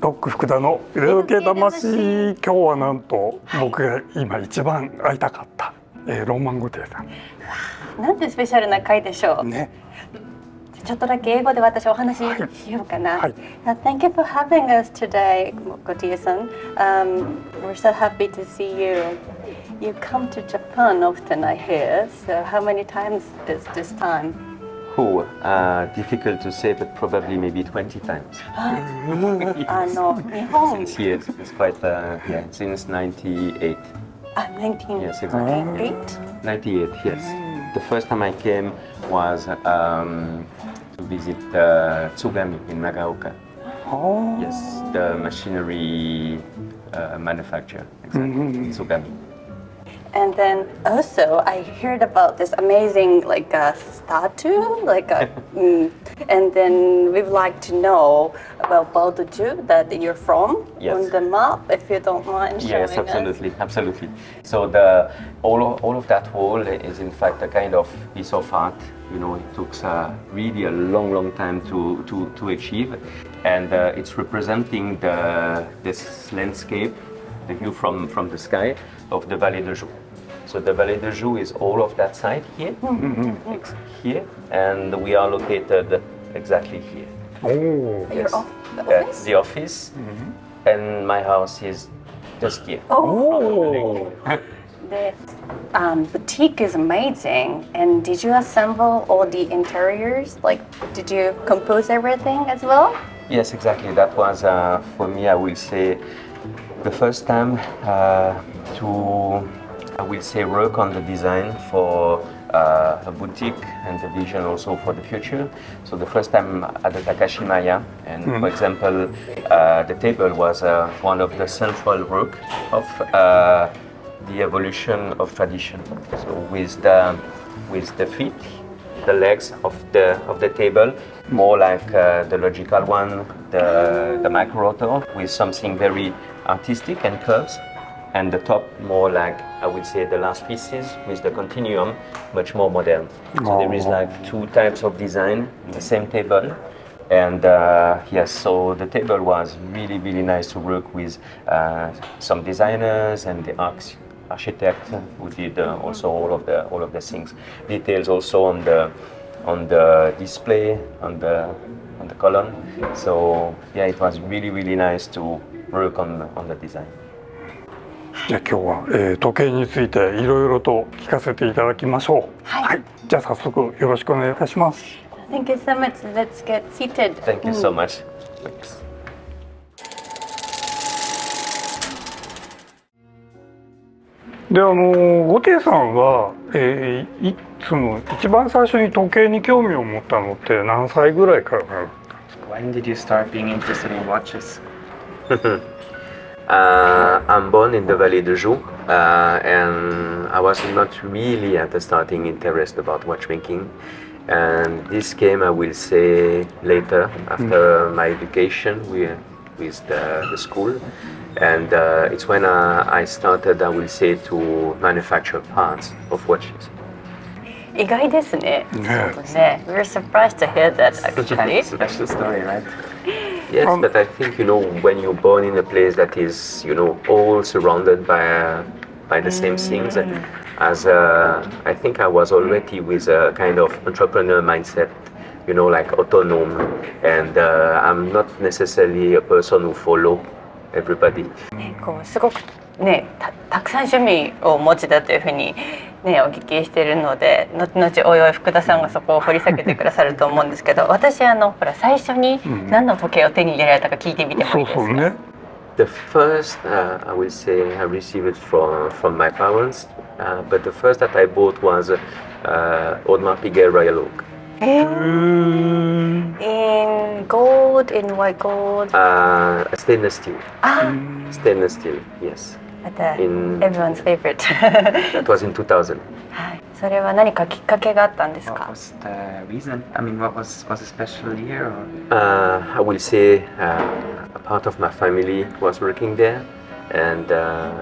ロック福田の腕時計魂、今日はなんと僕が今一番会いたかった、ローマン・ゴティエさん。なんてスペシャルな回でしょう。ね。ちょっとだけ英語で私お話ししようかな。Thank you for having us today, Gauthier-san. We're so happy to see you. You come to Japan often, I hear. So how many times is this time? Oh, difficult to say, but probably maybe 20 times. Since years, it's quite, since 98. 1998? Yes, exactly. 98, yes. The first time I came was to visit Tsugami in Nagaoka. Oh. Yes, the machinery manufacturer, exactly, Tsugami. And then also I heard about this amazing statue, and then we'd like to know about Balduju that you're from on the map, if you don't mind showing Yes, absolutely. So all of that wall is in fact a kind of piece of art. You know, it took really a long time to achieve, and it's representing this landscape, the view from the sky of the Vallée de Joux. So the Vallée de Joux is all of that side here, here, and we are located exactly here. Oh, yes. That's the office, and my house is just here. Oh. The boutique is amazing. And did you assemble all the interiors? Did you compose everything as well? Yes, exactly. That was for me, I will say, the first time to work on the design for a boutique and the vision also for the future. So the first time at the Takashimaya, and for example, the table was one of the central work of the evolution of tradition. So with the feet, the legs of the table, more like the logical one, the macro rotor, with something very artistic and curves. And the top more like, I would say, the last pieces with the Continuum, much more modern. So there is like two types of design in the same table. And yes, so the table was really nice to work with some designers and the architect who did also all of the things. Details also on the display, on the column. So yeah, it was really nice to work on the design. じゃあ今日は、時計についていろいろと聞かせていただきましょう。はい。じゃあ早速よろしくお願いいたします。Thank you so much. Let's get seated. Thank you so much. Thanks. でゴティエさんは、その一番最初に時計に興味を持ったのって何歳ぐらいからなんですか？ When did you start being interested in watches? I'm born in the Vallée de Joux, and I was not really at the starting interest about watchmaking. And this came, I will say, later, after my education with the school. And it's when I started, I will say, to manufacture parts of watches. 意外ですね。そうですね。We're surprised to hear that actually. Special story, right? Yes, but I think, when you're born in a place that is, all surrounded by the same things, as I think I was already with a kind of entrepreneur mindset, like autonomous, and I'm not necessarily a person who follow everybody. すごくね、たくさん趣味をお持ちだというふうにね、お聞きしているので、後々おいおい福田さんがそこを掘り下げてくださると思うんですけど、私ほら最初に何の時計を手に入れられたか聞いてみてもいいですか？そうね。The first, I will say, I received it from my parents, but the first that I bought was Audemars Piguet Royal Oak. In gold, in white gold. Stainless steel. Stainless steel, yes. Everyone's favorite. That was in 2000. はい。それは何かきっかけがあったんですか？ What was the reason? I mean, was a special year? I will say a part of my family was working there, and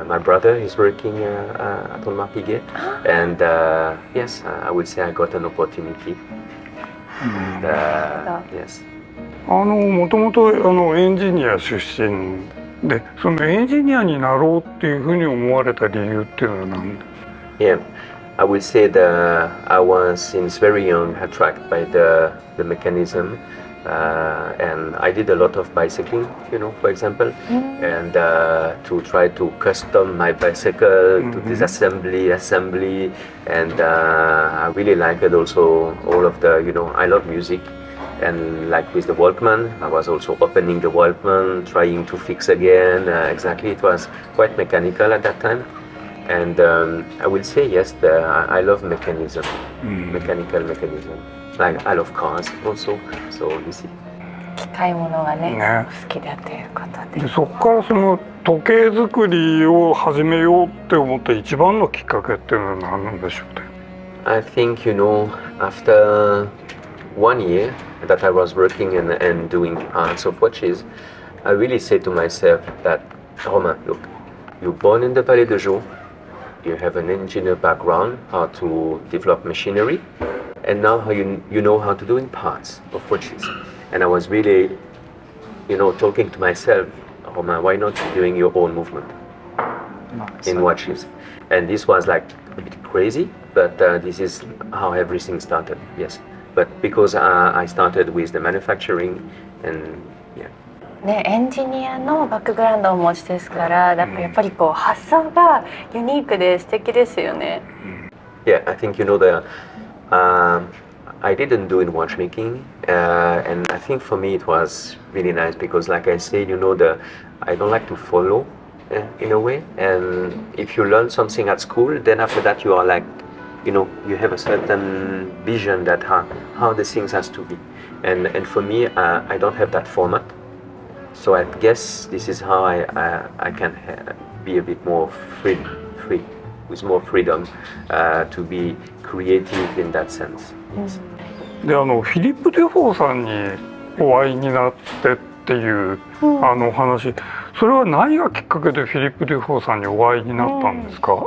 my brother is working at Audemars Piguet, and yes, I will say I got an opportunity. Yes. もともとエンジニア出身で、そのエンジニアになろうっていうふうに思われた理由っていうのは何で？ Yeah, I would say I was since very young attracted by the mechanism, and I did a lot of bicycling, for example, and to try to custom my bicycle to disassembly, assembly, and I really liked it also all of the, I love music. And like with the Walkman, I was also opening the Walkman, trying to fix again. Exactly, it was quite mechanical at that time. And I will say yes, I love mechanism, mechanical mechanism. Like I love cars also, so you see. 機械物がねね好きだということで。でそこからその時計作りを始めようって思った一番のきっかけっていうのは何なんでしょうね。 I think, after 1 year that I was working and doing parts of watches, I really said to myself that, Romain, look, you're born in the Vallée de Joux, you have an engineer background, how to develop machinery, and now how you know how to do parts of watches. And I was really, talking to myself, Romain, why not doing your own movement in watches? And this was like a bit crazy, but this is how everything started, yes. But because I started with the manufacturing and yeah. ね、エンジニアのバックグラウンドをお持ちですから、やっぱりこう発想がユニークで素敵ですよね。Yeah, I think I didn't do in watchmaking, and I think for me it was really nice because, like I said, I don't like to follow in a way. And if you learn something at school, then after that you are like, you have a certain vision that how the things has to be. And for me, I don't have that format. So I guess this is how I can be a bit more free, with more freedom to be creative in that sense. Yes. でフィリップ・デュフォーさんにお会いになってっていう、お話、それは何がきっかけでフィリップ・デュフォーさんにお会いになったんですか？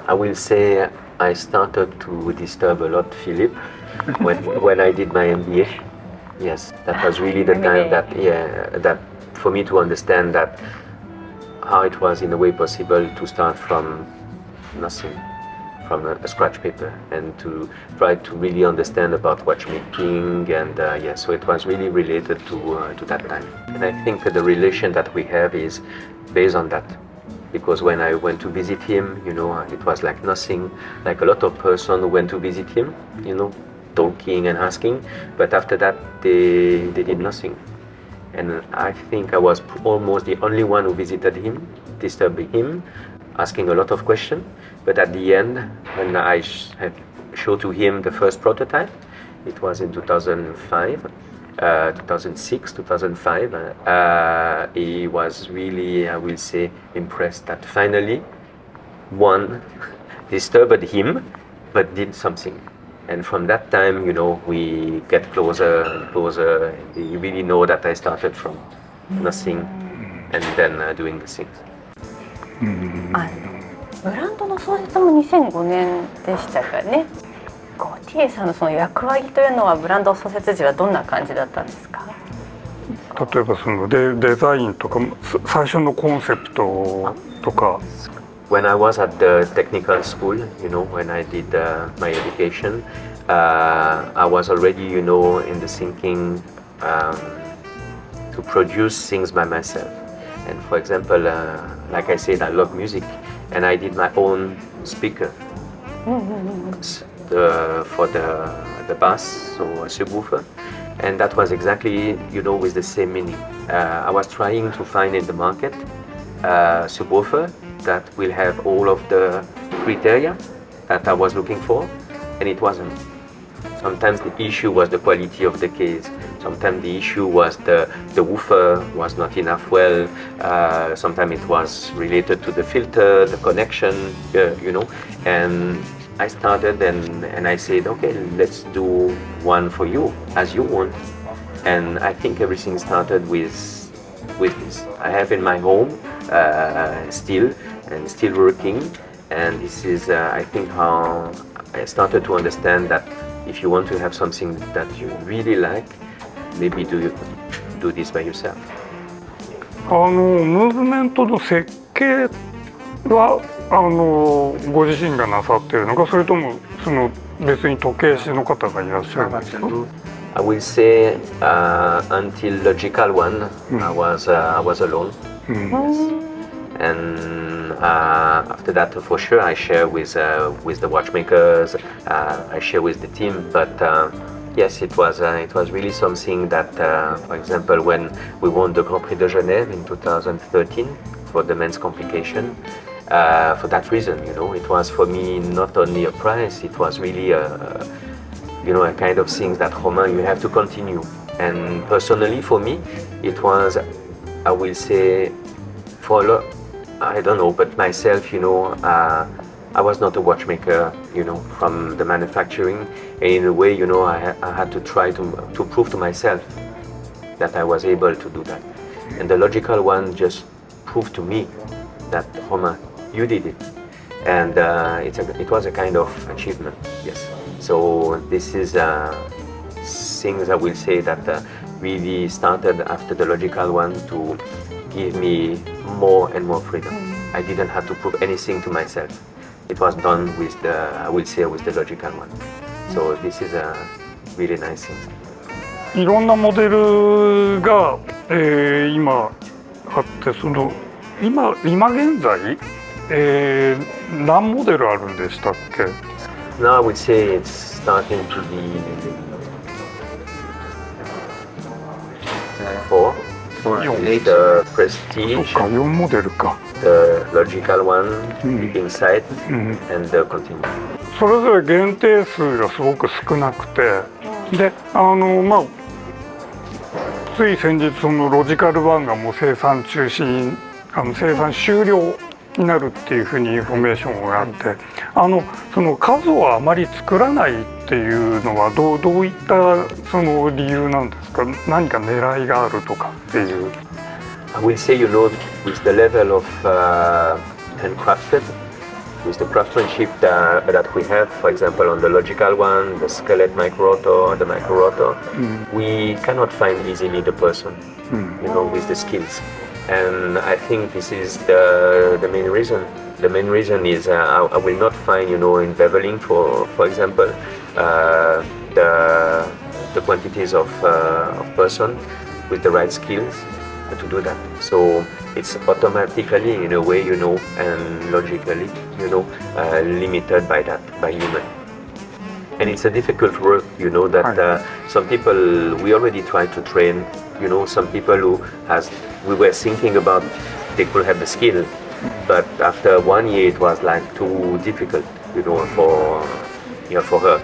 I will say I started to disturb a lot Philip when I did my MBA. Yes, that was really the time that for me to understand that how it was in a way possible to start from nothing, from a scratch paper, and to try to really understand about watchmaking, and so it was really related to that time. And I think the relation that we have is based on that. Because when I went to visit him, it was like nothing, like a lot of persons who went to visit him, talking and asking, but after that they did nothing. And I think I was almost the only one who visited him, disturbing him, asking a lot of questions. But at the end, when I had showed to him the first prototype, it was in 2005, 2006, 2005, he was really, I will say, impressed that finally one disturbed him, but did something. And from that time, we get closer and closer. And he really know that I started from nothing and then doing the things. ブランドの創設も2005年でしたかね。ゴティエさんのその役割というのはブランド創設時はどんな感じだったんですか？例えばそのデザインとか最初のコンセプトとか。When I was at the technical school, when I did my education, I was already, in the thinking to produce things by myself. And for example, like I said, I love music, and I did my own speaker for the bass, so a subwoofer. And that was exactly, with the same meaning. I was trying to find in the market a subwoofer that will have all of the criteria that I was looking for, and it wasn't. Sometimes the issue was the quality of the case. Sometimes the issue was the woofer was not enough well. Sometimes it was related to the filter, the connection, And I started and I said, okay, let's do one for you as you want. And I think everything started with this. I have in my home still working, and this is I think how I started to understand that if you want to have something that you really like, maybe do you do this by yourself? ムーブメントの設計はご自身がなさっているのか、それともその別に時計師の方がいらっしゃるんですか？ I will say until Logical One, I was alone. And after that, for sure, I share with the watchmakers, I share with the team. But yes, it was really something that, for example, when we won the Grand Prix de Genève in 2013 for the men's complication, for that reason, it was for me not only a prize, it was really a kind of thing that Romain, you have to continue. And personally, for me, it was, I will say, for a lot. I don't know, but myself, I was not a watchmaker, from the manufacturing. And in a way, I had to try to prove to myself that I was able to do that. And the Logical One just proved to me that, Romain, you did it. And it was a kind of achievement, yes. So this is things I will say that really started after the Logical One to give me more and more freedom. I didn't have to prove anything to myself. It was done with the Logical One. So this is a really nice thing. いろんなモデルが、今あって、今現在、何モデルあるんでしたっけ？ Now I would say it's starting to be 4. The Prestige, そっか、4モデルか。 the Logical One, Inside, and the Continuum. それぞれ限定数がすごく少なくて、でつい先日そのロジカル1がもう生産中止、生産終了になるっていうふうにインフォメーションがあって、その数をあまり作らないっていうのはどういったその理由なんですか？何か狙いがあるとかっていう。I will say, with the level of handcrafted, with the craftsmanship that we have, for example, on the Logical One, the Skillet micro-rotor, the micro-rotor, we cannot find easily the person, with the skills. And I think this is the main reason. The main reason is I will not find, in beveling, for example, the quantities of person with the right skills to do that. So it's automatically, in a way, and logically, limited by that, by human. And it's a difficult work, that some people, we already tried to train, some people we were thinking about they could have the skill, but after 1 year it was like too difficult, for her,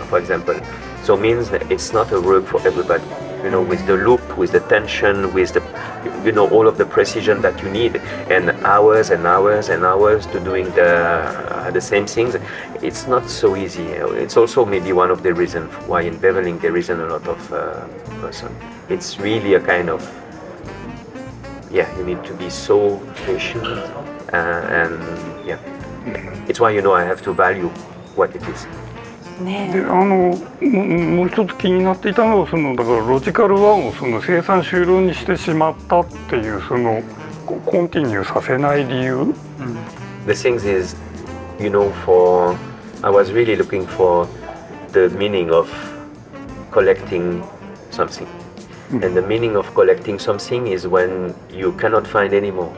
for example. So means that it's not a work for everybody, with the loop, with the tension, with the, all of the precision that you need, and hours and hours and hours to doing the same things. It's not so easy. It's also maybe one of the reasons why in beveling there isn't a lot of person. It's really a kind of, you need to be so patient, and it's why I have to value what it is. でもう一つ気になっていたのはだからロジカル1を生産終了にしてしまったっていうコンティニューさせない理由。The thing is, I was really looking for the meaning of collecting something, and the meaning of collecting something is when you cannot find anymore.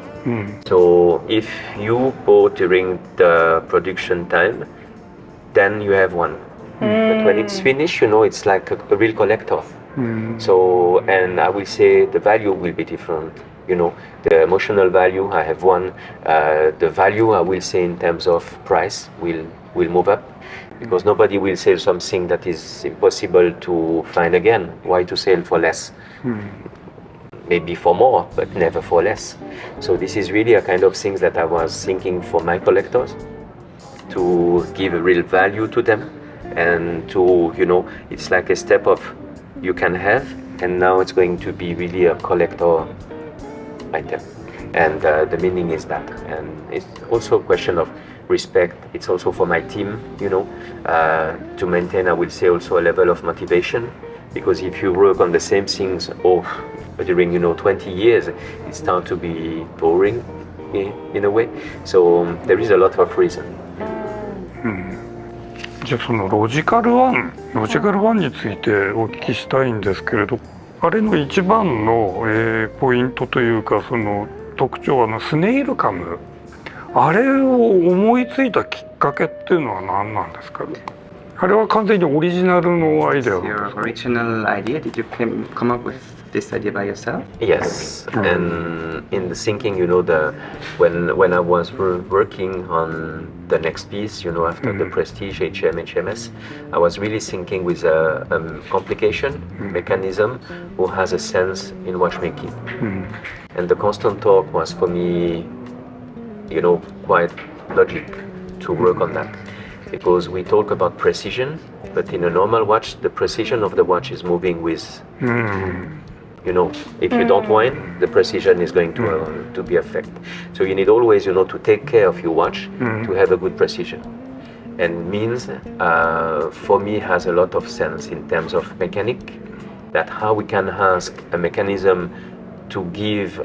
So if you bought during the production time, then you have one. But when it's finished, it's like a real collector. So, and I will say the value will be different. The emotional value, I have one. The value, I will say, in terms of price, will move up, because nobody will sell something that is impossible to find again. Why to sell for less? Maybe for more, but never for less. So this is really a kind of thing that I was thinking for my collectors, to give a real value to them, and to, it's like a step of you can have, and now it's going to be really a collector item. And the meaning is that. And it's also a question of respect. It's also for my team, to maintain, I will say, also a level of motivation, Because if you work on the same things during 20 years, it starts to be boring in a way. So there is a lot of reason. じゃあそのロジカルワンについてお聞きしたいんですけれど、あれの一番の、ポイントというかその特徴はスネイルカム、あれを思いついたきっかけっていうのは何なんですか？あれは完全にオリジナルのアイデアなんですか？ Your original idea? Did you come up with this idea by yourself? Yes, and in the thinking, when I was working on the next piece, after the Prestige HMS, I was really thinking with a complication mechanism who has a sense in watchmaking. And the constant talk was for me, quite logic to work on that. Because we talk about precision, but in a normal watch, the precision of the watch is moving with, if you don't wind, the precision is going to be affected. So you need always, to take care of your watch to have a good precision. And means, for me, has a lot of sense in terms of mechanic, that how we can ask a mechanism to give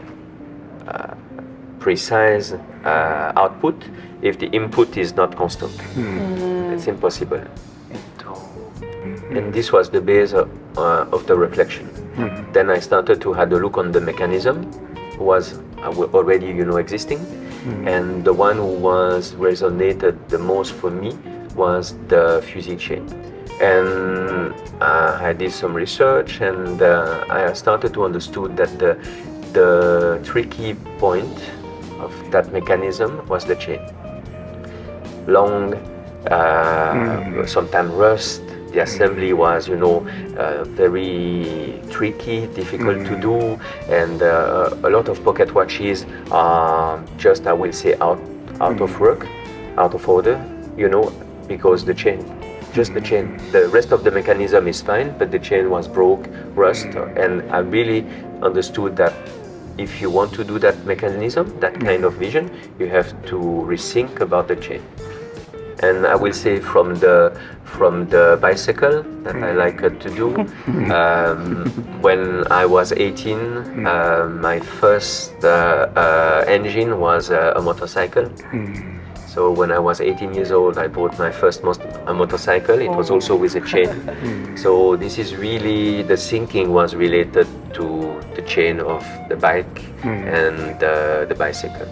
precise output if the input is not constant. It's impossible. And this was the base of the reflection. Then I started to have a look on the mechanism, was already existing, and the one who was resonated the most for me was the fusee chain. And I did some research, and I started to understood that the tricky point of that mechanism was the chain. Long, sometimes rust. The assembly was, very tricky, difficult to do, and a lot of pocket watches are just, I will say, out of work, out of order, because the chain, just the chain. The rest of the mechanism is fine, but the chain was broke, rust, and I really understood that if you want to do that mechanism, that kind of vision, you have to rethink about the chain. And I will say from the bicycle that I like to do. When I was 18, my first engine was a motorcycle. So when I was 18 years old, I bought my first motorcycle. It was also with a chain. So this is really, the thinking was related to the chain of the bike and the bicycle.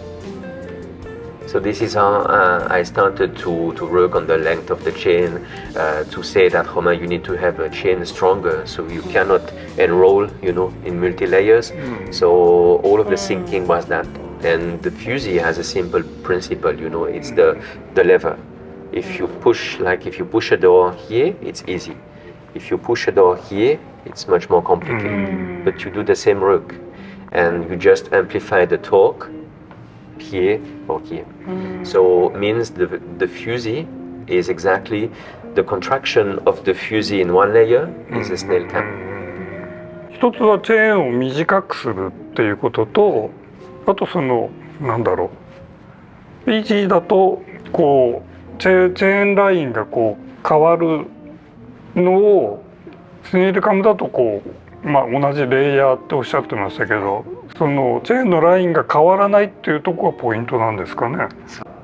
So this is how I started to work on the length of the chain, to say that, Romain, you need to have a chain stronger, so you cannot enroll, in multi-layers. So all of the thinking was that. And the fusee has a simple principle, it's the lever. If you push a door here, it's easy. If you push a door here, it's much more complicated. But you do the same work, and you just amplify the torque here or here. So it means the fusee is exactly the contraction of the fusee in one layer is a snail cam. 一つはチェーンを短くするっていうことと、あとなんだろう、イージーだとこうチェーンラインがこう変わるのを、スネイルカムだとこう、同じレイヤーっておっしゃってましたけど、そのチェーンのラインが変わらないっていうところがポイントなんですかね。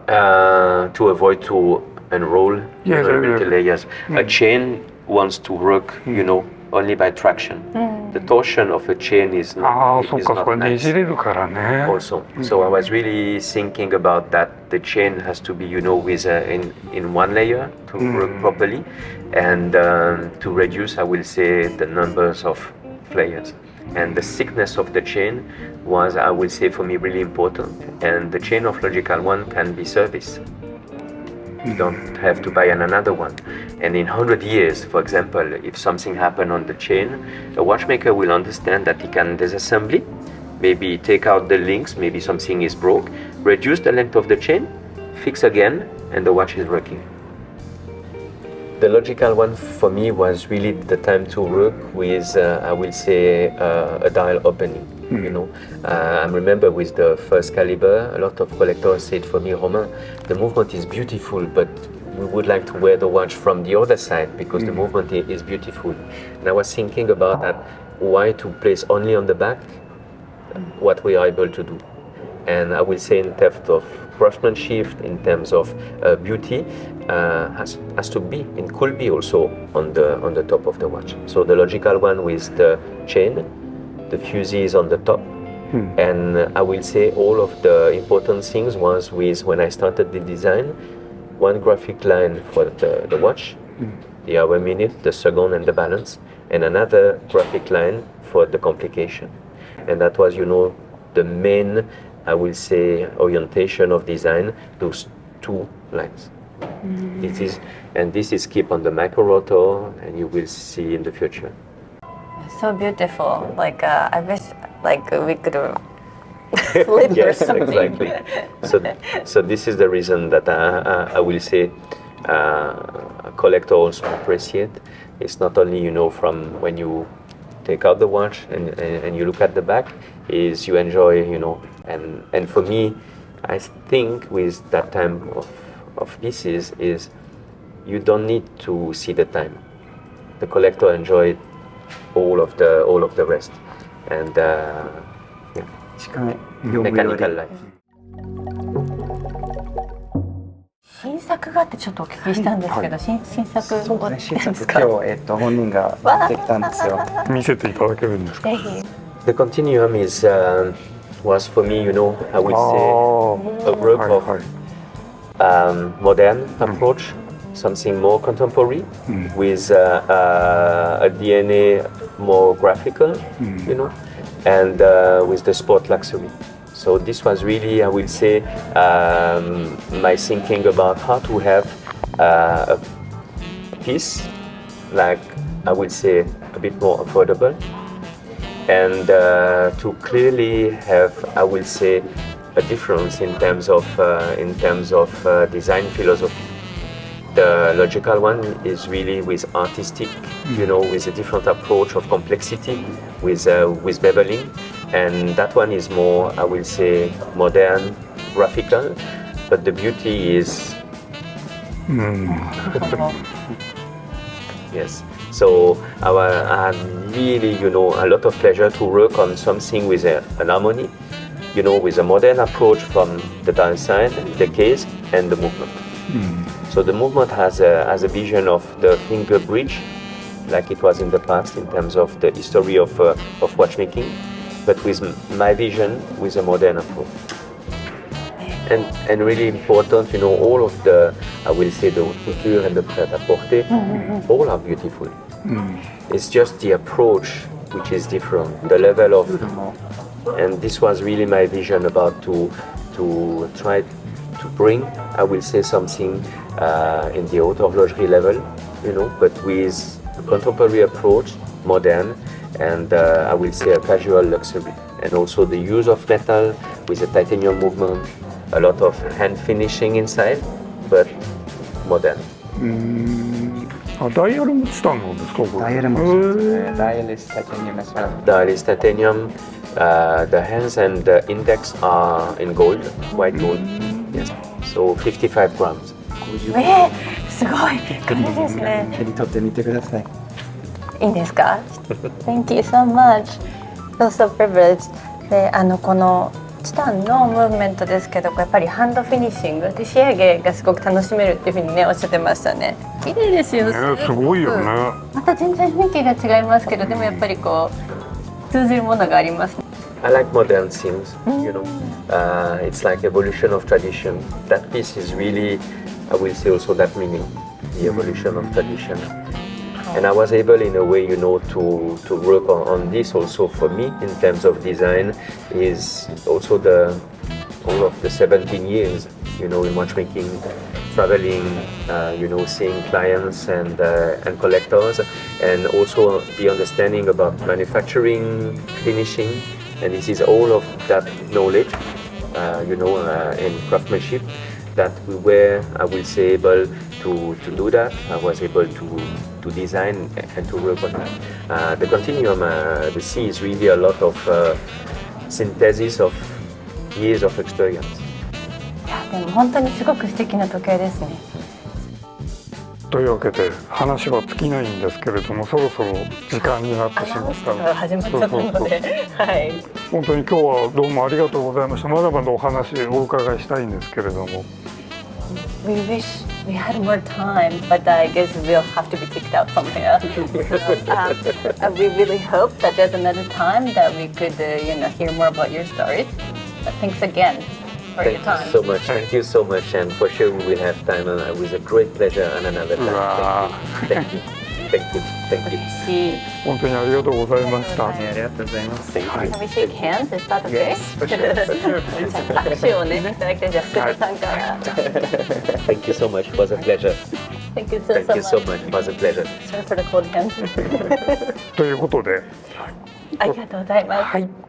To avoid to unroll multi-layers. A chain wants to work, only by traction. The torsion of a chain is not, is not nice. Also, so I was really thinking about that. The chain has to be, with in one layer to work properly, and to reduce, I will say, the numbers of layers. And the thickness of the chain was, I will say, for me really important. And the chain of Logical One can be serviced. You don't have to buy another one. And in 100 years, for example, if something happened on the chain, a watchmaker will understand that he can disassemble, maybe take out the links, maybe something is broke, reduce the length of the chain, fix again, and the watch is working. The Logical One for me was really the time to work with, I will say, a dial opening. I remember with the first caliber, a lot of collectors said for me, Romain, the movement is beautiful, but we would like to wear the watch from the other side because the movement is beautiful. And I was thinking about that, why to place only on the back what we are able to do. And I will say in terms of craftsmanship, in terms of beauty, has to be and could be also on the top of the watch. So the logical one with the chain, the fusees on the top. And I will say all of the important things was with when I started the design, one graphic line for the watch, the hour minute, the second and the balance, and another graphic line for the complication. And that was, the main, I will say, orientation of design, those two lines. This is keep on the micro rotor, and you will see in the future. So beautiful. Like I wish, like we could flip or Yes, something. exactly. So this is the reason that I will say a collector also appreciate. It's not only from when you take out the watch and you look at the back, is you enjoy, and for me, I think with that time of pieces is you don't need to see the time. The collector enjoyed all of the rest, and mechanical life. 新作がってちょっとお聞きしたんですけど、新作を新作ですか？今日、本人が持ってきたんですよ。見せていただけるんですか？ぜひ。 The Continuum was for me, I would say a group of modern approach, something more contemporary, with a DNA more graphical, and with the sport luxury. So this was really, I will say, my thinking about how to have a piece, like I would say, a bit more affordable, and to clearly have, I will say, a difference in terms of design philosophy. The logical one is really with artistic, with a different approach of complexity, with beveling, and that one is more, I will say, modern, graphical, but the beauty is. Yes. So I had really, a lot of pleasure to work on something with an harmony, with a modern approach from the dial side, the case, and the movement. So the movement has a vision of the finger bridge, like it was in the past in terms of the history of watchmaking, but with my vision with a modern approach. And really important, all of the, I will say, the haute couture and the prêt-à-porter, all are beautiful. It's just the approach which is different, the level of, and this was really my vision about to try to bring, I will say, something in the haute horlogerie level, but with a contemporary approach, modern, and I will say a casual luxury. And also the use of metal with a titanium movement, a lot of hand finishing inside, but modern. ダイヤルもチタンなんですか？これ。ダイヤルもそうですね。ダイヤルis titanium as well. Dial is titanium. The hands and the index are in gold, white gold. Yes. So 55 grams. すごい。これですね。手に取ってみてください。いいんですか？ Thank you so much. Feel so privileged. で、このチタンのムーブメントですけど、やっぱりハンドフィニッシングで仕上げがすごく楽しめるっていうふうにねおっしゃってましたね。綺麗ですよ。すごいよね。また全然雰囲気が違いますけど、でもやっぱりこう通じるものがあります。 I like modern things, it's like evolution of tradition. That piece is really, I will say also that meaning, the evolution of tradition. And I was able in a way, to work on this also for me in terms of design is also all of the 17 years, in watchmaking, traveling, seeing clients and collectors, and also the understanding about manufacturing, finishing. And this is all of that knowledge, in craftsmanship that we were, I will say, able to do that. I was able to design and to work on that. The Continuum, the C is really a lot of synthesis of years of experience. いやでも本当にすごく素敵な時計ですね。というわけで話は尽きないんですけれども、そろそろ時間になってしまったので、始まっちゃったので、はい。本当に今日はどうもありがとうございました。まだまだお話お伺いしたいんですけれども。We wish we had more time, but I guess we'll have to be kicked out from here. We really hope that there's another time that we could, hear more about your stories. But thanks again for your Thank time. you so much. Thank you so much, and for sure we will have time, and it was a great pleasure and another time. Thank you. Thank you. Thank you. 嬉しい。本当にありがとうございました。あありがとうございます。Thank you. Can we shake hands? Is that okay? Yes, for sure. じゃあ握手をね、いただきたい。じゃあ福田さんから。Thank you so much. It was a pleasure. Thank you so, Thank you so much. much. It was a pleasure. Sorry for the cold hands. ということで、ありがとうございます。はい。